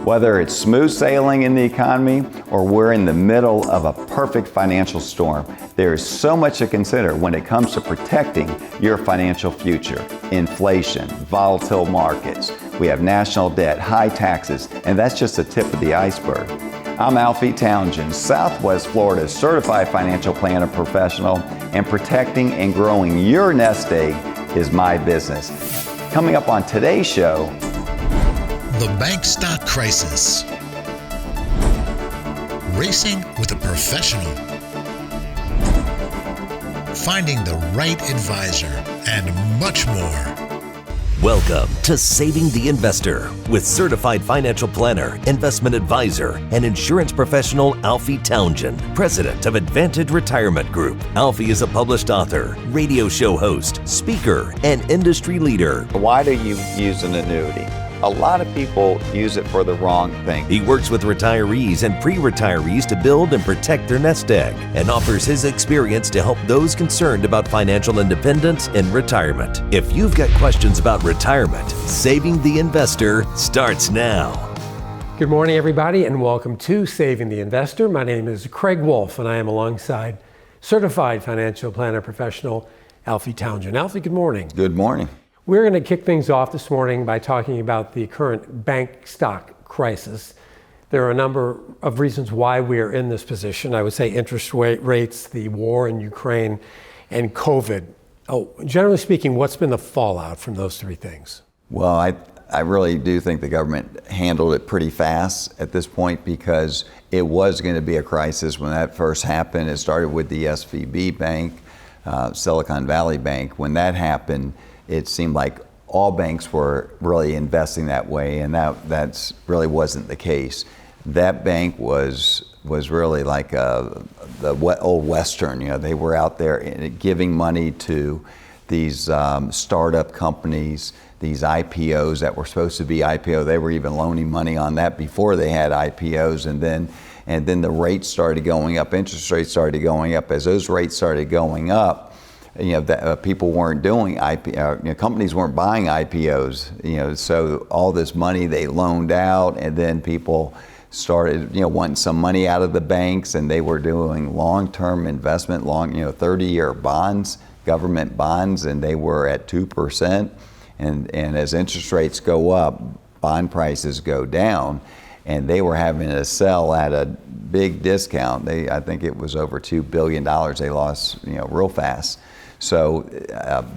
Whether it's smooth sailing in the economy or we're in the middle of a perfect financial storm, there is so much to consider when it comes to protecting your financial future. Inflation, volatile markets, we have national debt, high taxes, and that's just the tip of the iceberg. I'm Alfie Townsend, Southwest Florida's certified financial planner professional, and protecting and growing your nest egg is my business. Coming up on today's show, the bank stock crisis, racing with a professional, finding the right advisor, and much more. Welcome to Saving the Investor with certified financial planner, investment advisor, and insurance professional Alfie Townsend, president of Advantage Retirement Group. Alfie is a published author, radio show host, speaker, and industry leader. Why do you use an annuity? A lot of people use it for the wrong thing. He works with retirees and pre-retirees to build and protect their nest egg and offers his experience to help those concerned about financial independence in retirement. If you've got questions about retirement, Saving the Investor starts now. Good morning, everybody, and welcome to Saving the Investor. My name is Craig Wolf, and I am alongside certified financial planner professional Alfie Townsend. Alfie, good morning. Good morning. We're going to kick things off this morning by talking about the current bank stock crisis. There are a number of reasons why we are in this position. I would say interest rates, the war in Ukraine, and COVID. Generally speaking, what's been the fallout from those three things? Well, I really do think the government handled it pretty fast at this point because it was going to be a crisis when that first happened. It started with the SVB Bank, Silicon Valley Bank. When that happened, it seemed like all banks were really investing that way, and that's really wasn't the case. That bank was really like the old Western. You know, they were out there giving money to these startup companies, these IPOs that were supposed to be IPO. They were even loaning money on that before they had IPOs, and then the rates started going up. Interest rates started going up. As those rates started going up, people weren't doing companies weren't buying IPOs, so all this money they loaned out, and then people started, wanting some money out of the banks, and they were doing long-term investment, 30-year bonds, government bonds, and they were at 2%, and as interest rates go up, bond prices go down, and they were having to sell at a big discount. I think it was over $2 billion they lost, real fast. So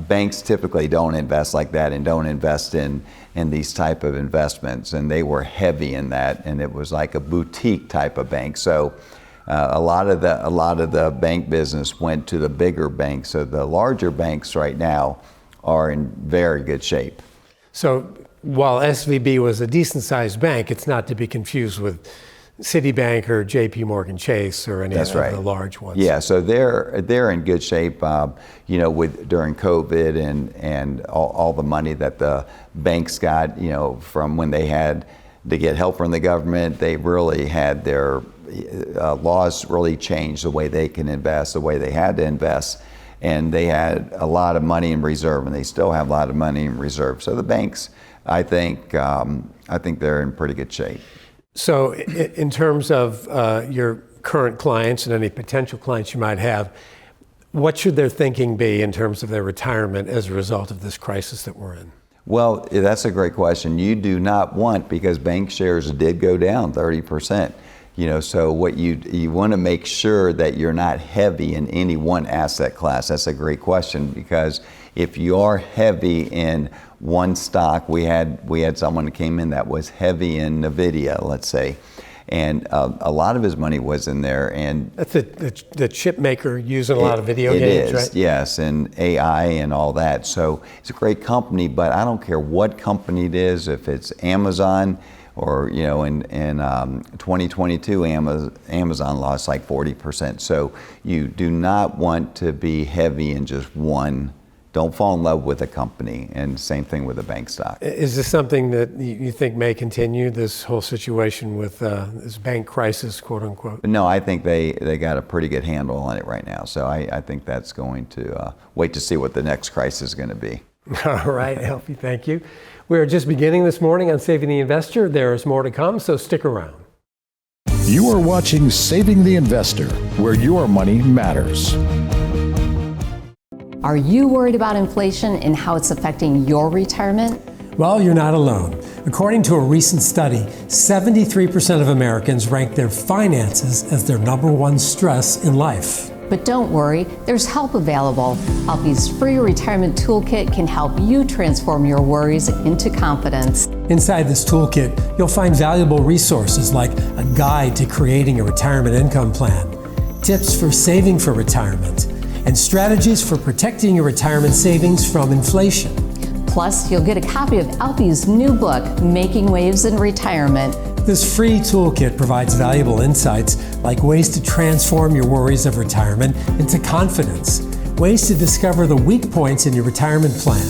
banks typically don't invest like that and don't invest in these type of investments, and they were heavy in that, and it was like a boutique type of bank. So a lot of the bank business went to the bigger banks. So the larger banks right now are in very good shape. So while SVB was a decent sized bank, it's not to be confused with Citibank or JP Morgan Chase or any of the large ones. Yeah, so they're in good shape, with during COVID and all the money that the banks got, from when they had to get help from the government. They really had their laws really changed the way they can invest, the way they had to invest, and they had a lot of money in reserve, and they still have a lot of money in reserve. So the banks, I think they're in pretty good shape. So in terms of your current clients and any potential clients you might have, what should their thinking be in terms of their retirement as a result of this crisis that we're in? Well, that's a great question. You do not want, because bank shares did go down 30%. So what you want to make sure that you're not heavy in any one asset class. That's a great question, because if you are heavy in one stock, we had someone that came in that was heavy in NVIDIA, let's say, and a lot of his money was in there. And that's the chip maker using a lot of video games, right? Yes, and AI and all that. So it's a great company, but I don't care what company it is, if it's Amazon, or in 2022, Amazon lost like 40%. So you do not want to be heavy in just one. Don't fall in love with a company, and same thing with a bank stock. Is this something that you think may continue, this whole situation with this bank crisis, quote unquote? No, I think they got a pretty good handle on it right now. So I think that's going to wait to see what the next crisis is going to be. All right, Alfie, thank you. We are just beginning this morning on Saving the Investor. There is more to come, so stick around. You are watching Saving the Investor, where your money matters. Are you worried about inflation and how it's affecting your retirement? Well, you're not alone. According to a recent study, 73% of Americans rank their finances as their number one stress in life. But don't worry, there's help available. Alfie's free retirement toolkit can help you transform your worries into confidence. Inside this toolkit, you'll find valuable resources like a guide to creating a retirement income plan, tips for saving for retirement, and strategies for protecting your retirement savings from inflation. Plus, you'll get a copy of Alfie's new book, Making Waves in Retirement. This free toolkit provides valuable insights like ways to transform your worries of retirement into confidence, ways to discover the weak points in your retirement plan,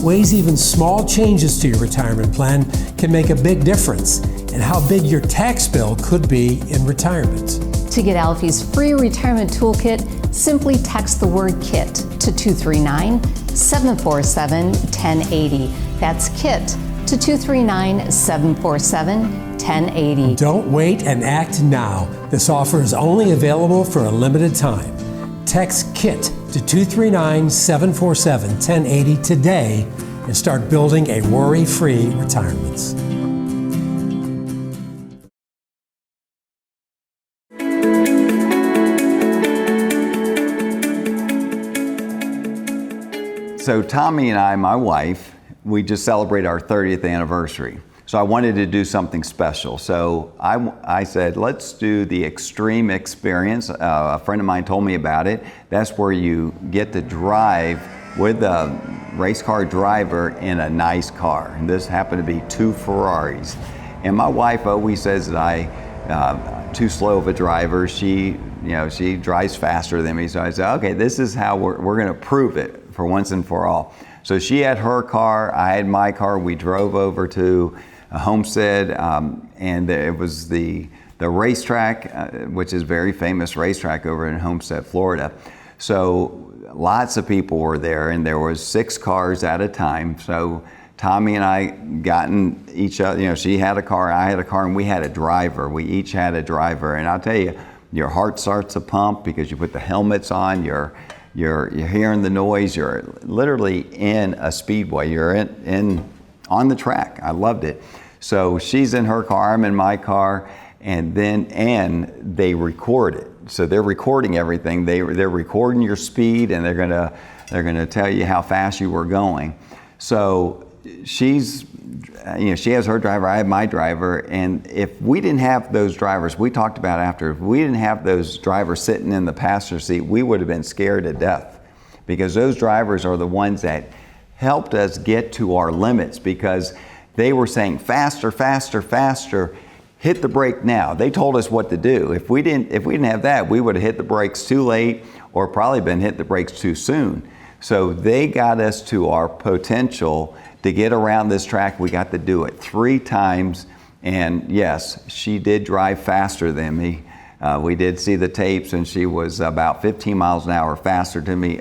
ways even small changes to your retirement plan can make a big difference, and how big your tax bill could be in retirement. To get Alfie's free retirement toolkit, simply text the word KIT to 239-747-1080. That's KIT to 239-747-1080. Don't wait and act now. This offer is only available for a limited time. Text KIT to 239-747-1080 today and start building a worry-free retirement. So Tommy and I, my wife, we just celebrated our 30th anniversary. So I wanted to do something special. So I said, let's do the Extreme Experience. A friend of mine told me about it. That's where you get to drive with a race car driver in a nice car. And this happened to be 2 Ferraris. And my wife always says that I'm too slow of a driver. She drives faster than me. So I said, okay, this is how we're going to prove it for once and for all. So she had her car, I had my car. We drove over to Homestead, and it was the racetrack, which is a very famous racetrack over in Homestead, Florida. So lots of people were there, and there was 6 cars at a time. So Tommy and I got in each other, she had a car, I had a car, and we had a driver. We each had a driver, and I'll tell you, your heart starts to pump because you put the helmets on, you're hearing the noise. You're literally in a speedway. You're in on the track. I loved it. So she's in her car, I'm in my car, and they record it. So they're recording everything. They're recording your speed, and they're gonna tell you how fast you were going. So she has her driver, I have my driver, and if we didn't have those drivers, we talked about after, if we didn't have those drivers sitting in the passenger seat, we would have been scared to death, because those drivers are the ones that helped us get to our limits, because they were saying faster, faster, faster, hit the brake now. They told us what to do. If we didn't have that, we would have hit the brakes too late, or probably been hit the brakes too soon. So they got us to our potential to get around this track. We got to do it 3 times, and yes, she did drive faster than me. We did see the tapes, and she was about 15 miles an hour faster than me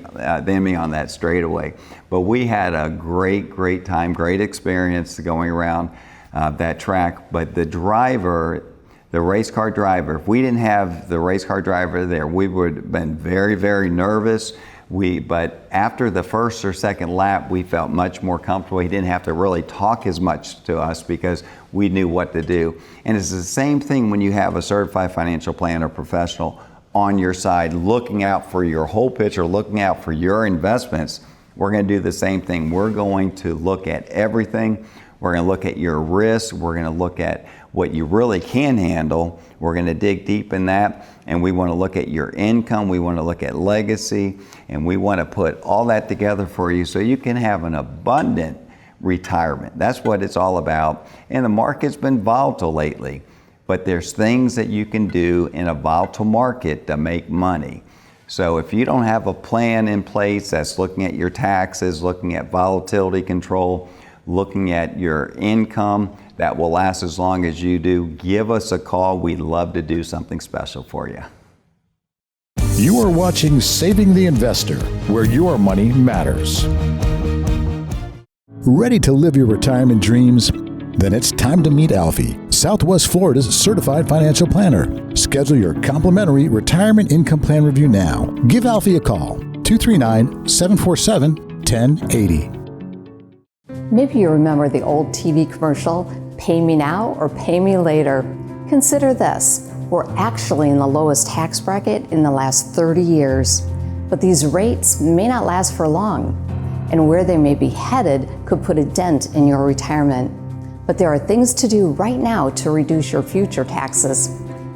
on that straightaway. But we had a great time, great experience going around that track. But the driver, the race car driver, if we didn't have the race car driver there, we would have been very, very nervous. But after the first or second lap, we felt much more comfortable. He didn't have to really talk as much to us because we knew what to do. And it's the same thing when you have a certified financial planner professional on your side, looking out for your whole picture, looking out for your investments. We're going to do the same thing. We're going to look at everything. We're going to look at your risks. We're going to look at what you really can handle. We're going to dig deep in that, and we want to look at your income. We want to look at legacy, and we want to put all that together for you so you can have an abundant retirement. That's what it's all about. And the market's been volatile lately, but there's things that you can do in a volatile market to make money. So if you don't have a plan in place that's looking at your taxes, looking at volatility control, looking at your income that will last as long as you do, give us a call. We'd love to do something special for you. You are watching Saving the Investor, where your money matters. Ready to live your retirement dreams? Then it's time to meet Alfie, Southwest Florida's certified financial planner. Schedule your complimentary retirement income plan review now. Give Alfie a call, 239-747-1080. Maybe you remember the old TV commercial, "Pay me now or pay me later." Consider this. We're actually in the lowest tax bracket in the last 30 years. But these rates may not last for long, and where they may be headed could put a dent in your retirement. But there are things to do right now to reduce your future taxes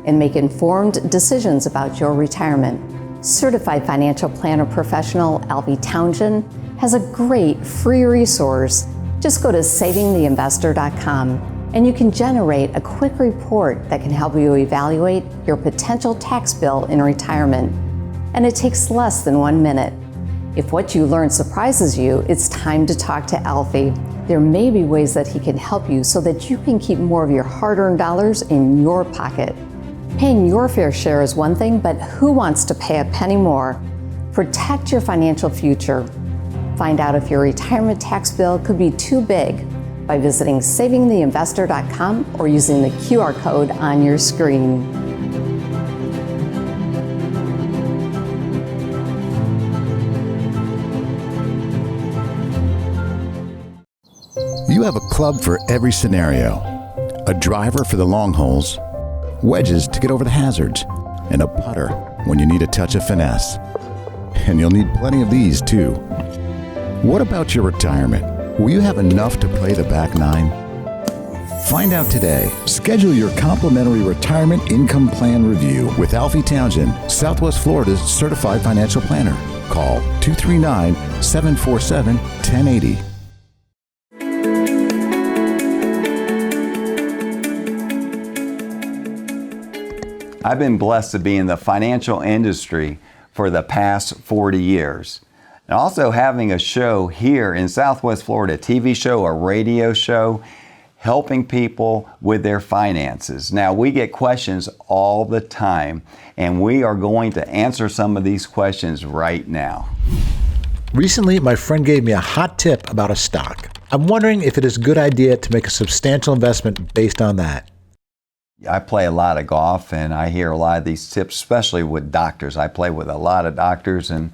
and make informed decisions about your retirement. Certified financial planner professional Alfie Townsend has a great free resource. Just go to savingtheinvestor.com and you can generate a quick report that can help you evaluate your potential tax bill in retirement. And it takes less than 1 minute. If what you learn surprises you, it's time to talk to Alfie. There may be ways that he can help you so that you can keep more of your hard-earned dollars in your pocket. Paying your fair share is one thing, but who wants to pay a penny more? Protect your financial future. Find out if your retirement tax bill could be too big by visiting savingtheinvestor.com or using the QR code on your screen. You have a club for every scenario. A driver for the long holes, wedges to get over the hazards, and a putter when you need a touch of finesse. And you'll need plenty of these too. What about your retirement? Will you have enough to play the back nine? Find out today. Schedule your complimentary retirement income plan review with Alfie Townsend, Southwest Florida's certified financial planner. Call 239-747-1080. I've been blessed to be in the financial industry for the past 40 years. And also having a show here in Southwest Florida, a TV show, a radio show, helping people with their finances. Now, we get questions all the time, and we are going to answer some of these questions right now. Recently, my friend gave me a hot tip about a stock. I'm wondering if it is a good idea to make a substantial investment based on that. I play a lot of golf, and I hear a lot of these tips, especially with doctors. I play with a lot of doctors, and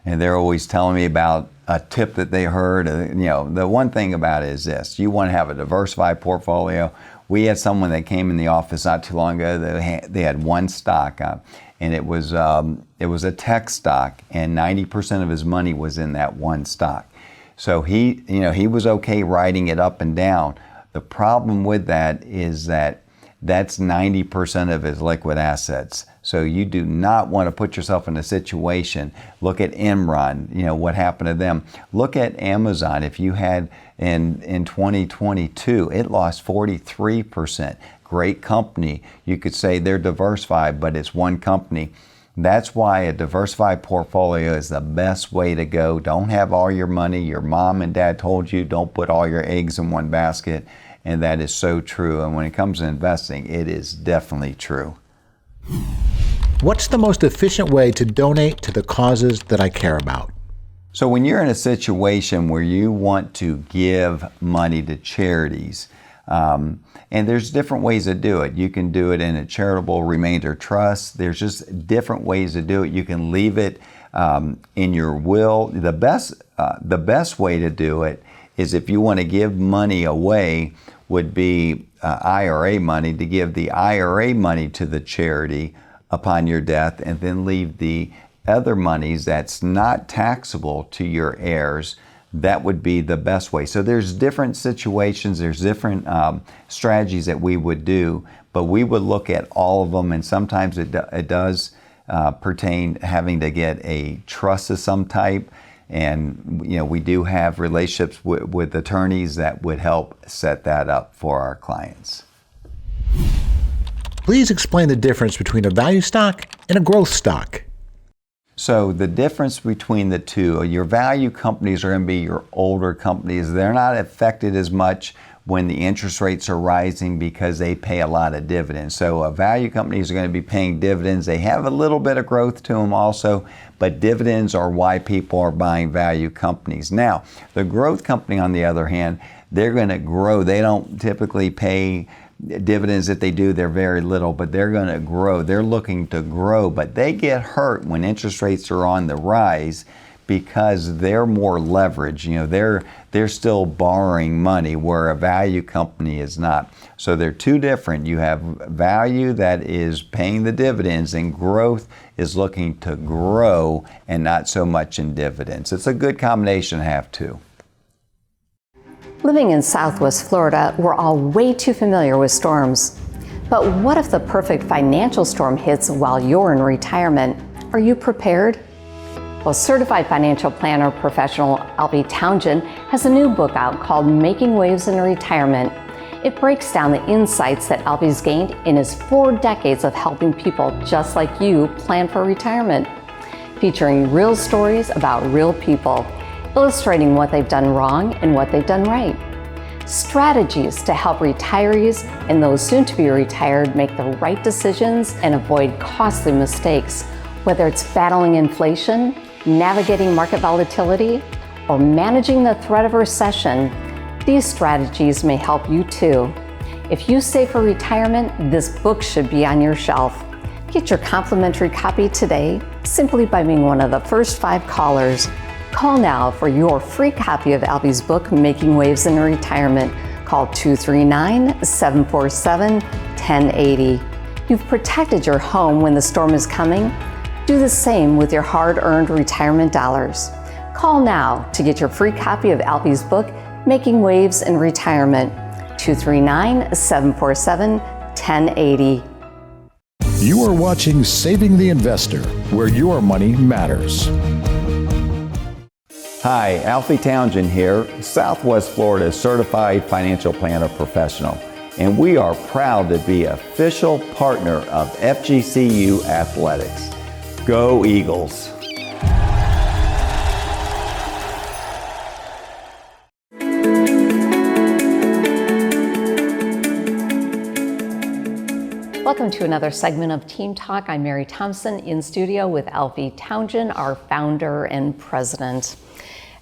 they're always telling me about a tip that they heard. The one thing about it is this: you want to have a diversified portfolio. We had someone that came in the office not too long ago. They had one stock, and it was a tech stock, and 90% of his money was in that one stock. So he was okay writing it up and down. The problem with that is that that's 90% of his liquid assets. So you do not want to put yourself in a situation. Look at Enron, what happened to them. Look at Amazon. If you had in 2022, it lost 43%. Great company. You could say they're diversified, but it's one company. That's why a diversified portfolio is the best way to go. Don't have all your money. Your mom and dad told you don't put all your eggs in one basket. And that is so true. And when it comes to investing, it is definitely true. What's the most efficient way to donate to the causes that I care about? So when you're in a situation where you want to give money to charities, and there's different ways to do it. You can do it in a charitable remainder trust. There's just different ways to do it. You can leave it in your will. The best way to do it is if you want to give money away would be IRA money, to give the IRA money to the charity upon your death and then leave the other monies that's not taxable to your heirs. That would be the best way. So there's different situations, there's different strategies that we would do, but we would look at all of them, and sometimes it does pertain having to get a trust of some type. And we do have relationships with attorneys that would help set that up for our clients. Please explain the difference between a value stock and a growth stock. So the difference between the two, your value companies are going to be your older companies. They're not affected as much when the interest rates are rising because they pay a lot of dividends. So value companies are going to be paying dividends. They have a little bit of growth to them also, but dividends are why people are buying value companies. Now, the growth company, on the other hand, they're going to grow. They don't typically pay dividends. If they do, they're very little, but they're going to grow. They're looking to grow, but they get hurt when interest rates are on the rise because they're more leveraged. You know, they're still borrowing money where a value company is not. So they're two different. You have value that is paying the dividends, and growth is looking to grow and not so much in dividends. It's a good combination to have two. Living in Southwest Florida, we're all way too familiar with storms. But what if the perfect financial storm hits while you're in retirement? Are you prepared? Well, certified financial planner professional Alfie Townsend has a new book out called Making Waves in Retirement. It breaks down the insights that Alfie's gained in his 4 decades of helping people just like you plan for retirement, featuring real stories about real people, illustrating what they've done wrong and what they've done right. Strategies to help retirees and those soon to be retired make the right decisions and avoid costly mistakes, whether it's battling inflation, navigating market volatility, or managing the threat of recession. These strategies may help you too. If you save for retirement, this book should be on your shelf. Get your complimentary copy today simply by being one of the first 5 callers. Call now for your free copy of Alfie's book, Making Waves in Retirement. Call 239-747-1080. You've protected your home when the storm is coming. Do the same with your hard-earned retirement dollars. Call now to get your free copy of Alfie's book, Making Waves in Retirement. 239-747-1080. You are watching Saving the Investor, where your money matters. Hi, Alfie Townsend here, Southwest Florida's certified financial planner professional, and we are proud to be official partner of FGCU Athletics. Go Eagles! Welcome to another segment of Team Talk. I'm Mary Thompson in studio with Alfie Townsend, our founder and president.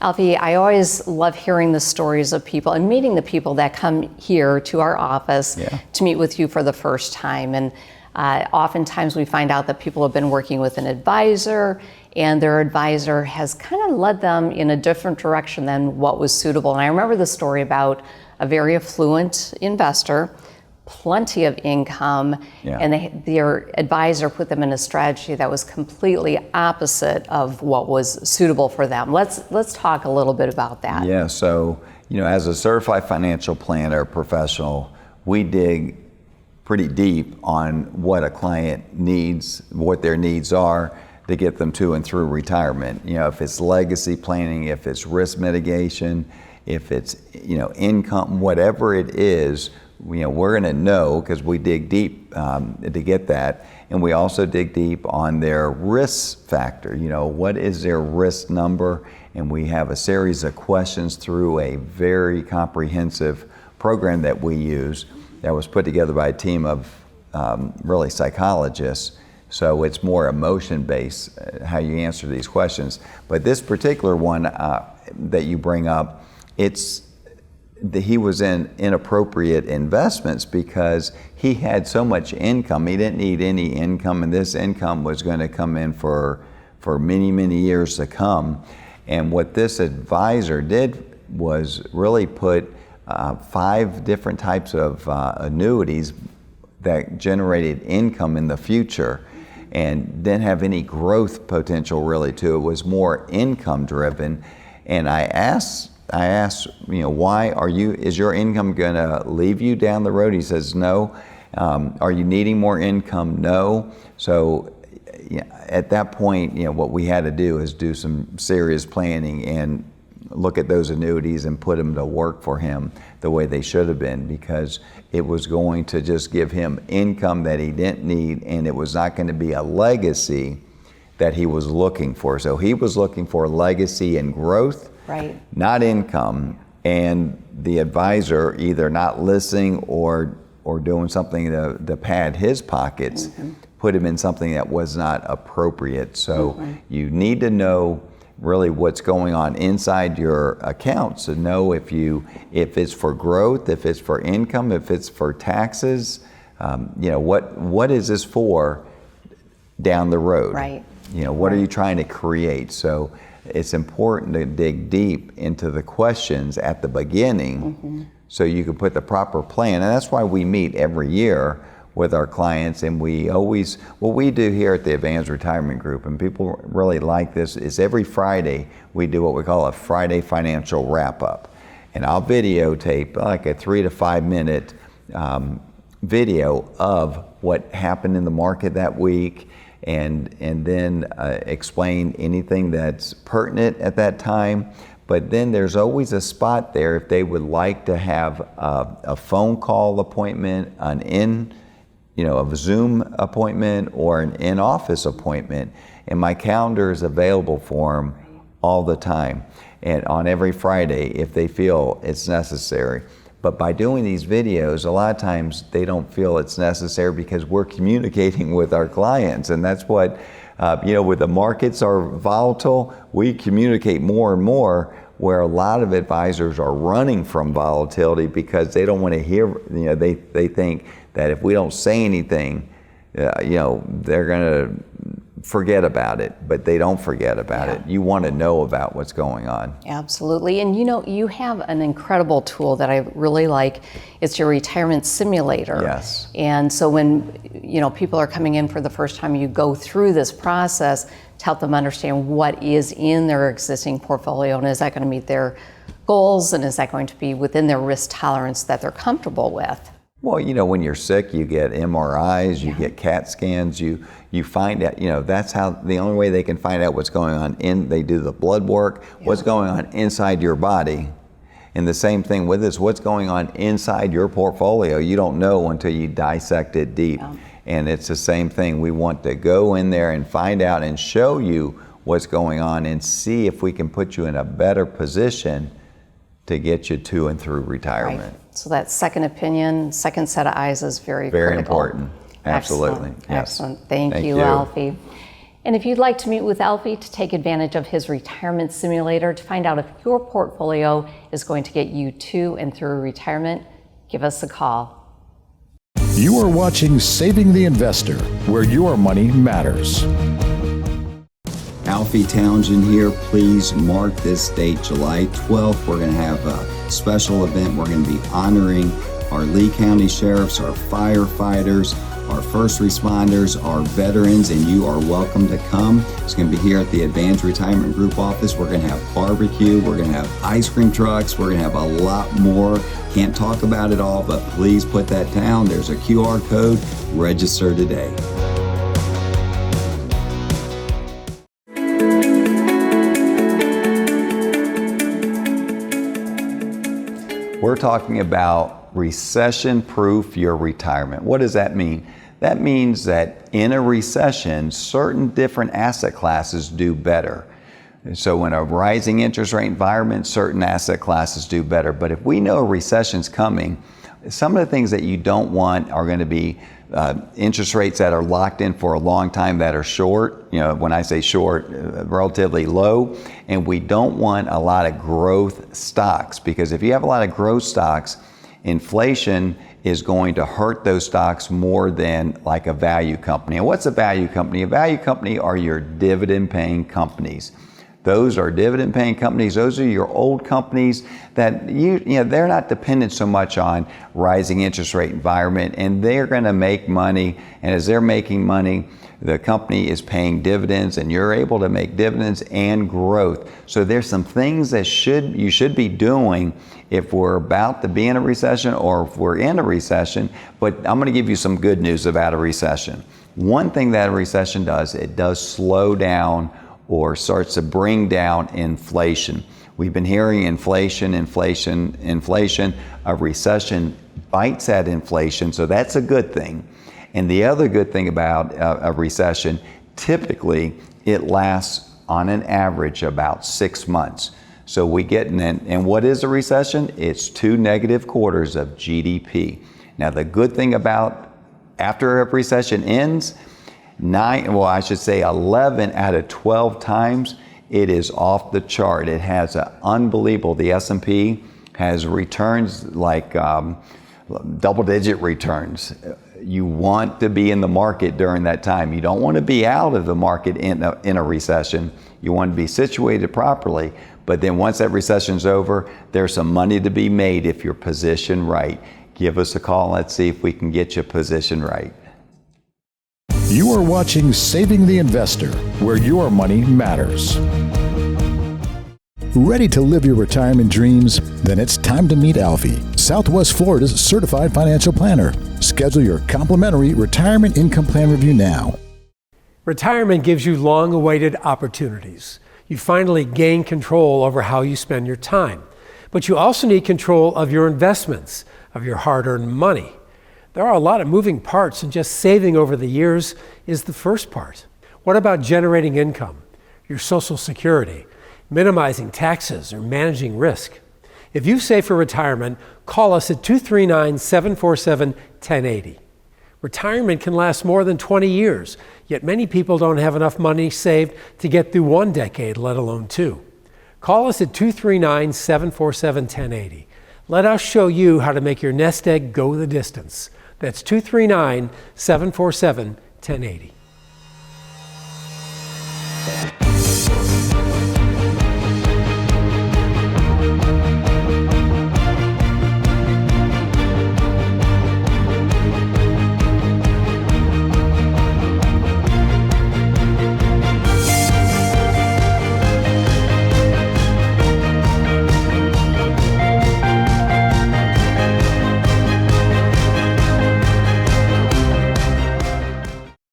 Alfie, I always love hearing the stories of people and meeting the people that come here to our office to meet with you for the first time. And oftentimes we find out that people have been working with an advisor, and their advisor has kind of led them in a different direction than what was suitable. And I remember the story about a very affluent investor, plenty of income, and their advisor put them in a strategy that was completely opposite of what was suitable for them. Let's talk a little bit about that. Yeah, so as a certified financial planner professional, we dig pretty deep on what a client needs, what their needs are to get them to and through retirement. If it's legacy planning, if it's risk mitigation, if it's income, whatever it is, we're going to know because we dig deep to get that. And we also dig deep on their risk factor. What is their risk number? And we have a series of questions through a very comprehensive program that we use that was put together by a team of really psychologists. So it's more emotion-based how you answer these questions. But this particular one that you bring up, he was in inappropriate investments because he had so much income. He didn't need any income, and this income was going to come in for many, many years to come. And what this advisor did was really put 5 different types of annuities that generated income in the future and didn't have any growth potential really to it. It was more income driven. And I asked, why is your income gonna leave you down the road? He says, no. Are you needing more income? No. So at that point, what we had to do is do some serious planning and look at those annuities and put them to work for him the way they should have been, because it was going to just give him income that he didn't need, and it was not going to be a legacy that he was looking for. So he was looking for legacy and growth, right? Not income. and the advisor either not listening or doing something to pad his pockets, put him in something that was not appropriate. So you need to know really what's going on inside your accounts to know if it's for growth, if it's for income, if it's for taxes. What is this for down the road? Right. What are you trying to create? So it's important to dig deep into the questions at the beginning so you can put the proper plan. And that's why we meet every year with our clients, and what we do here at the Advanced Retirement Group, and people really like this, is every Friday we do what we call a Friday financial wrap-up. And I'll videotape like a 3 to 5 minute video of what happened in the market that week, and then explain anything that's pertinent at that time. But then there's always a spot there if they would like to have a phone call appointment, a Zoom appointment, or an in-office appointment. And my calendar is available for them all the time, and on every Friday if they feel it's necessary. But by doing these videos, a lot of times they don't feel it's necessary because we're communicating with our clients. And that's what, with the markets are volatile, we communicate more and more, where a lot of advisors are running from volatility because they don't want to hear, they think that if we don't say anything, they're going to forget about it, but they don't forget about it. You want to know about what's going on. Absolutely. And you have an incredible tool that I really like. It's your retirement simulator. Yes. And so when people are coming in for the first time, you go through this process to help them understand what is in their existing portfolio, and is that going to meet their goals, and is that going to be within their risk tolerance that they're comfortable with. Well, when you're sick, you get MRIs, you get CAT scans, you find out, that's how, the only way they can find out what's going on they do the blood work, what's going on inside your body. And the same thing with this, what's going on inside your portfolio, you don't know until you dissect it deep. And it's the same thing. We want to go in there and find out and show you what's going on and see if we can put you in a better position to get you to and through retirement. Right. So that second opinion, second set of eyes is very critical. Important. Absolutely. Excellent. Yes. Excellent. Thank you, Alfie. And if you'd like to meet with Alfie to take advantage of his retirement simulator to find out if your portfolio is going to get you to and through retirement, give us a call. You are watching Saving the Investor, where your money matters. Alfie Townsend here. Please mark this date, July 12th. We're going to have a special event. We're going to be honoring our Lee County sheriffs, our firefighters, our first responders, our veterans, and you are welcome to come. It's going to be here at the Advanced Retirement Group office. We're going to have barbecue. We're going to have ice cream trucks. We're going to have a lot more. Can't talk about it all, but please put that down. There's a QR code. Register today. We're talking about recession-proof your retirement. What does that mean? That means that in a recession, certain different asset classes do better. So in a rising interest rate environment, certain asset classes do better. But if we know a recession's coming, some of the things that you don't want are going to be interest rates that are locked in for a long time that are short. When I say short, relatively low. And we don't want a lot of growth stocks, because if you have a lot of growth stocks, inflation is going to hurt those stocks more than like a value company. And what's a value company? A value company are your dividend-paying companies. Those are dividend-paying companies. Those are your old companies that they're not dependent so much on rising interest rate environment, and they're going to make money. And as they're making money, the company is paying dividends, and you're able to make dividends and growth. So there's some things that you should be doing if we're about to be in a recession or if we're in a recession. But I'm going to give you some good news about a recession. One thing that a recession does, it does slow down or starts to bring down inflation. We've been hearing inflation. A recession bites at inflation, so that's a good thing. And the other good thing about a recession, typically it lasts on an average about 6 months. So we get in, and what is a recession? It's 2 negative quarters of GDP. Now the good thing about after a recession ends, 11 out of 12 times, it is off the chart. It has an unbelievable, the S&P has returns like double-digit returns. You want to be in the market during that time. You don't want to be out of the market in a recession. You want to be situated properly. But then once that recession's over, there's some money to be made if you're positioned right. Give us a call. Let's see if we can get you positioned right. You are watching Saving the Investor, where your money matters. Ready to live your retirement dreams? Then it's time to meet Alfie, Southwest Florida's certified financial planner. Schedule your complimentary retirement income plan review now. Retirement gives you long-awaited opportunities. You finally gain control over how you spend your time. But you also need control of your investments, of your hard-earned money. There are a lot of moving parts, and just saving over the years is the first part. What about generating income, your Social Security, minimizing taxes, or managing risk? If you save for retirement, call us at 239-747-1080. Retirement can last more than 20 years, yet many people don't have enough money saved to get through 1 decade, let alone 2. Call us at 239-747-1080. Let us show you how to make your nest egg go the distance. That's 239-747-1080.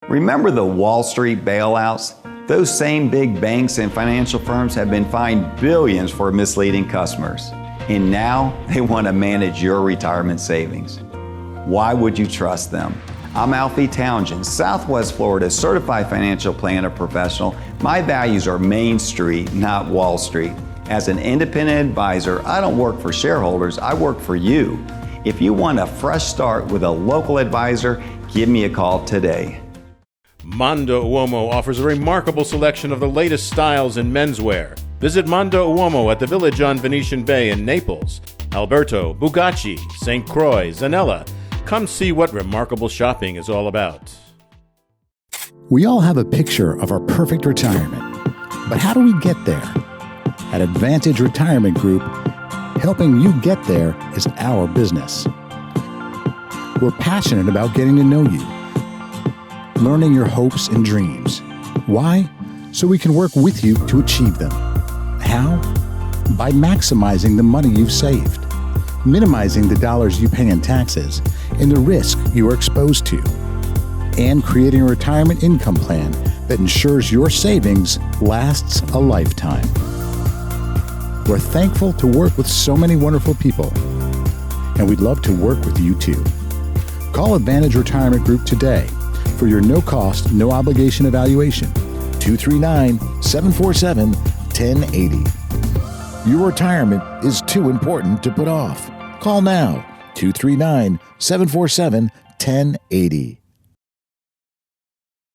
Remember the Wall Street bailouts? Those same big banks and financial firms have been fined billions for misleading customers. And now they want to manage your retirement savings. Why would you trust them? I'm Alfie Townsend, Southwest Florida's certified financial planner professional. My values are Main Street, not Wall Street. As an independent advisor, I don't work for shareholders, I work for you. If you want a fresh start with a local advisor, give me a call today. Mondo Uomo offers a remarkable selection of the latest styles in menswear. Visit Mondo Uomo at the Village on Venetian Bay in Naples, Alberto, Bugacci, St. Croix, Zanella. Come see what remarkable shopping is all about. We all have a picture of our perfect retirement. But how do we get there? At Advantage Retirement Group, helping you get there is our business. We're passionate about getting to know you, learning your hopes and dreams. Why? So we can work with you to achieve them. How? By maximizing the money you've saved, minimizing the dollars you pay in taxes and the risk you are exposed to, and creating a retirement income plan that ensures your savings lasts a lifetime. We're thankful to work with so many wonderful people, and we'd love to work with you too. Call Advantage Retirement Group today for your no-cost, no-obligation evaluation, 239-747-1080. Your retirement is too important to put off. Call now, 239-747-1080.